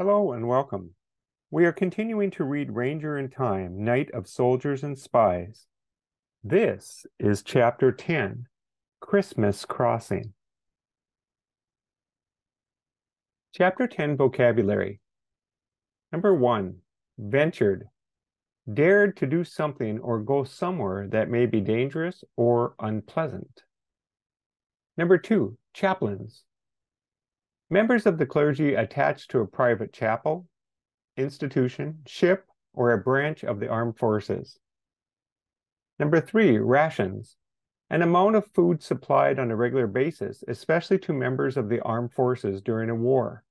Hello and welcome. We are continuing to read Ranger in Time, Night of Soldiers and Spies. This is Chapter 10, Christmas Crossing. Chapter 10 Vocabulary. Number 1, ventured. Dared to do something or go somewhere that may be dangerous or unpleasant. Number 2, chaplains. Members of the clergy attached to a private chapel, institution, ship, or a branch of the armed forces. Number 3, rations. An amount of food supplied on a regular basis, especially to members of the armed forces during a war.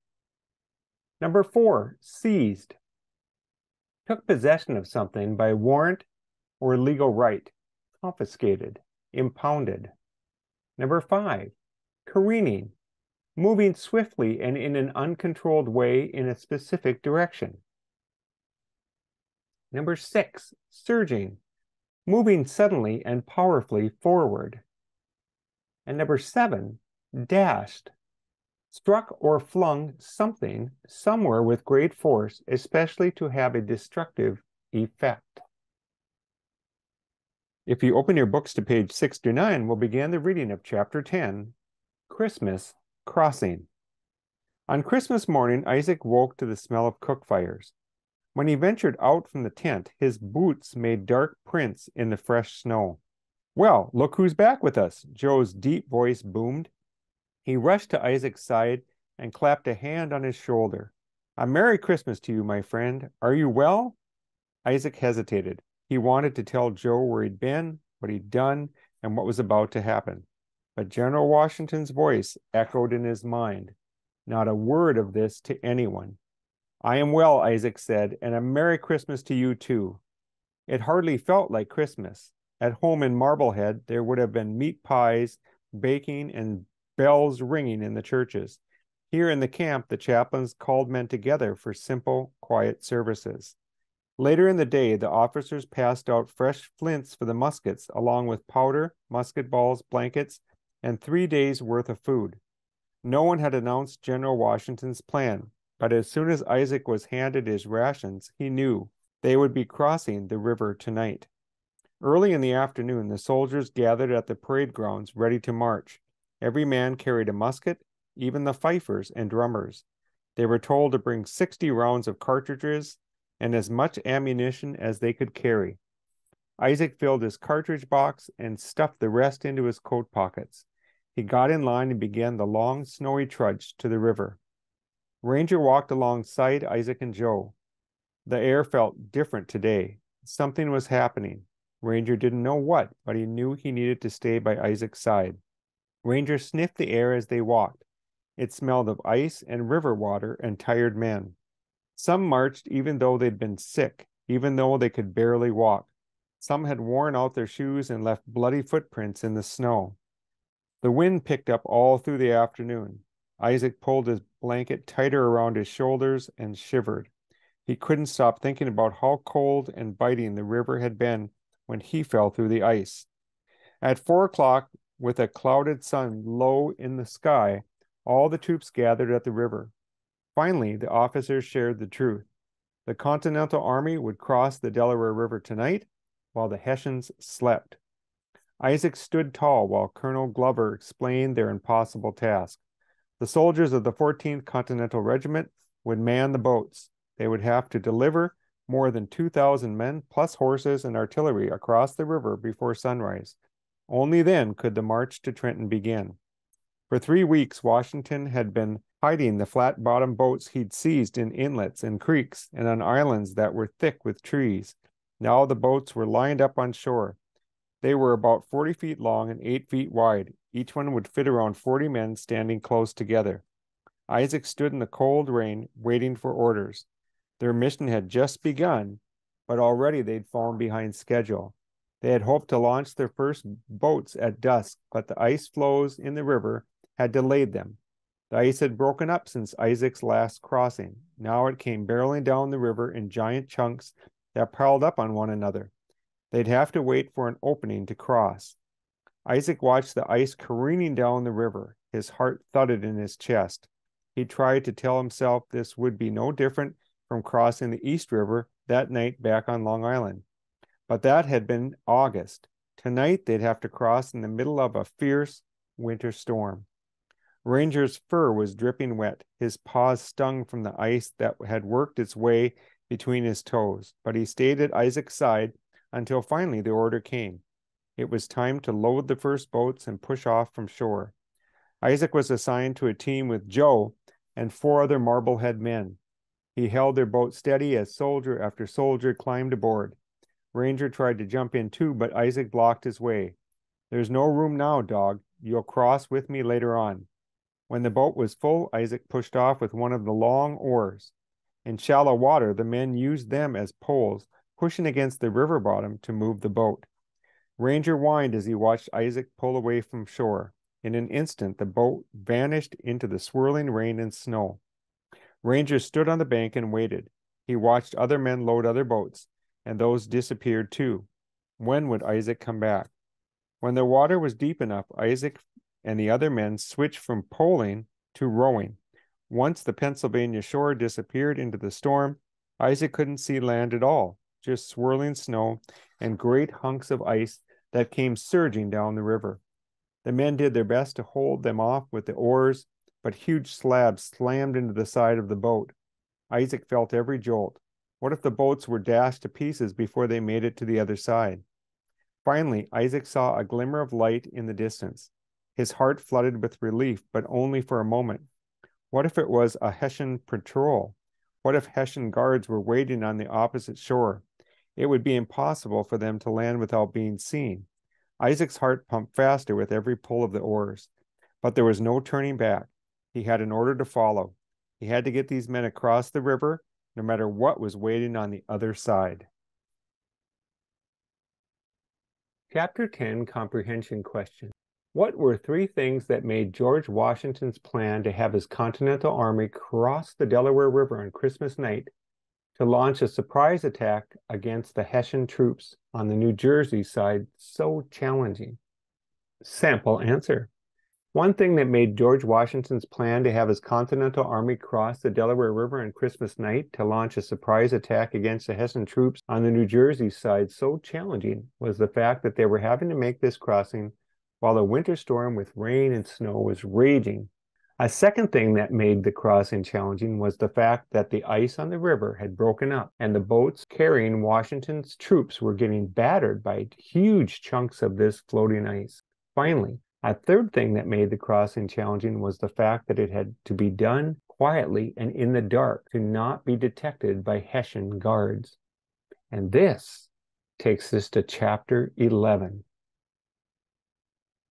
Number 4, seized. Took possession of something by warrant or legal right. Confiscated, impounded. Number 5, careening. Moving swiftly and in an uncontrolled way in a specific direction. Number 6, surging. Moving suddenly and powerfully forward. And number 7, dashed. Struck or flung something somewhere with great force, especially to have a destructive effect. If you open your books to page 69, we'll begin the reading of Chapter 10, Christmas Crossing. On Christmas morning, Isaac woke to the smell of cook fires. When he ventured out from the tent, his boots made dark prints in the fresh snow. "Well, look who's back with us," Joe's deep voice boomed. He rushed to Isaac's side and clapped a hand on his shoulder. "A Merry Christmas to you, my friend. Are you well?" Isaac hesitated. He wanted to tell Joe where he'd been, what he'd done, and what was about to happen. But General Washington's voice echoed in his mind. Not a word of this to anyone. "I am well," Isaac said, "and a Merry Christmas to you too." It hardly felt like Christmas. At home in Marblehead, there would have been meat pies, baking, and bells ringing in the churches. Here in the camp, the chaplains called men together for simple, quiet services. Later in the day, the officers passed out fresh flints for the muskets, along with powder, musket balls, blankets, and 3 days' worth of food. No one had announced General Washington's plan, but as soon as Isaac was handed his rations, he knew they would be crossing the river tonight. Early in the afternoon, the soldiers gathered at the parade grounds ready to march. Every man carried a musket, even the fifers and drummers. They were told to bring 60 rounds of cartridges and as much ammunition as they could carry. Isaac filled his cartridge box and stuffed the rest into his coat pockets. He got in line and began the long, snowy trudge to the river. Ranger walked alongside Isaac and Joe. The air felt different today. Something was happening. Ranger didn't know what, but he knew he needed to stay by Isaac's side. Ranger sniffed the air as they walked. It smelled of ice and river water and tired men. Some marched even though they'd been sick, even though they could barely walk. Some had worn out their shoes and left bloody footprints in the snow. The wind picked up all through the afternoon. Isaac pulled his blanket tighter around his shoulders and shivered. He couldn't stop thinking about how cold and biting the river had been when he fell through the ice. At 4 o'clock, with a clouded sun low in the sky, all the troops gathered at the river. Finally, the officers shared the truth. The Continental Army would cross the Delaware River tonight, while the Hessians slept. Isaac stood tall while Colonel Glover explained their impossible task. The soldiers of the 14th Continental Regiment would man the boats. They would have to deliver more than 2,000 men, plus horses and artillery, across the river before sunrise. Only then could the march to Trenton begin. For 3 weeks, Washington had been hiding the flat-bottomed boats he'd seized in inlets and creeks and on islands that were thick with trees. Now the boats were lined up on shore. They were about 40 feet long and 8 feet wide. Each one would fit around 40 men standing close together. Isaac stood in the cold rain, waiting for orders. Their mission had just begun, but already they'd fallen behind schedule. They had hoped to launch their first boats at dusk, but the ice floes in the river had delayed them. The ice had broken up since Isaac's last crossing. Now it came barreling down the river in giant chunks that piled up on one another. They'd have to wait for an opening to cross. Isaac watched the ice careening down the river. His heart thudded in his chest. He tried to tell himself this would be no different from crossing the East River that night back on Long Island. But that had been August. Tonight they'd have to cross in the middle of a fierce winter storm. Ranger's fur was dripping wet. His paws stung from the ice that had worked its way between his toes, but he stayed at Isaac's side until finally the order came. It was time to load the first boats and push off from shore. Isaac was assigned to a team with Joe and 4 other Marblehead men. He held their boat steady as soldier after soldier climbed aboard. Ranger tried to jump in too, but Isaac blocked his way. "There's no room now, dog. You'll cross with me later on." When the boat was full, Isaac pushed off with one of the long oars. In shallow water, the men used them as poles, pushing against the river bottom to move the boat. Ranger whined as he watched Isaac pull away from shore. In an instant, the boat vanished into the swirling rain and snow. Ranger stood on the bank and waited. He watched other men load other boats, and those disappeared too. When would Isaac come back? When the water was deep enough, Isaac and the other men switched from poling to rowing. Once the Pennsylvania shore disappeared into the storm, Isaac couldn't see land at all, just swirling snow and great hunks of ice that came surging down the river. The men did their best to hold them off with the oars, but huge slabs slammed into the side of the boat. Isaac felt every jolt. What if the boats were dashed to pieces before they made it to the other side? Finally, Isaac saw a glimmer of light in the distance. His heart flooded with relief, but only for a moment. What if it was a Hessian patrol? What if Hessian guards were waiting on the opposite shore? It would be impossible for them to land without being seen. Isaac's heart pumped faster with every pull of the oars, but there was no turning back. He had an order to follow. He had to get these men across the river, no matter what was waiting on the other side. Chapter 10, Comprehension Question. What were 3 things that made George Washington's plan to have his Continental Army cross the Delaware River on Christmas night to launch a surprise attack against the Hessian troops on the New Jersey side so challenging? Sample answer. One thing that made George Washington's plan to have his Continental Army cross the Delaware River on Christmas night to launch a surprise attack against the Hessian troops on the New Jersey side so challenging was the fact that they were having to make this crossing while a winter storm with rain and snow was raging. A second thing that made the crossing challenging was the fact that the ice on the river had broken up and the boats carrying Washington's troops were getting battered by huge chunks of this floating ice. Finally, a third thing that made the crossing challenging was the fact that it had to be done quietly and in the dark to not be detected by Hessian guards. And this takes us to chapter 11.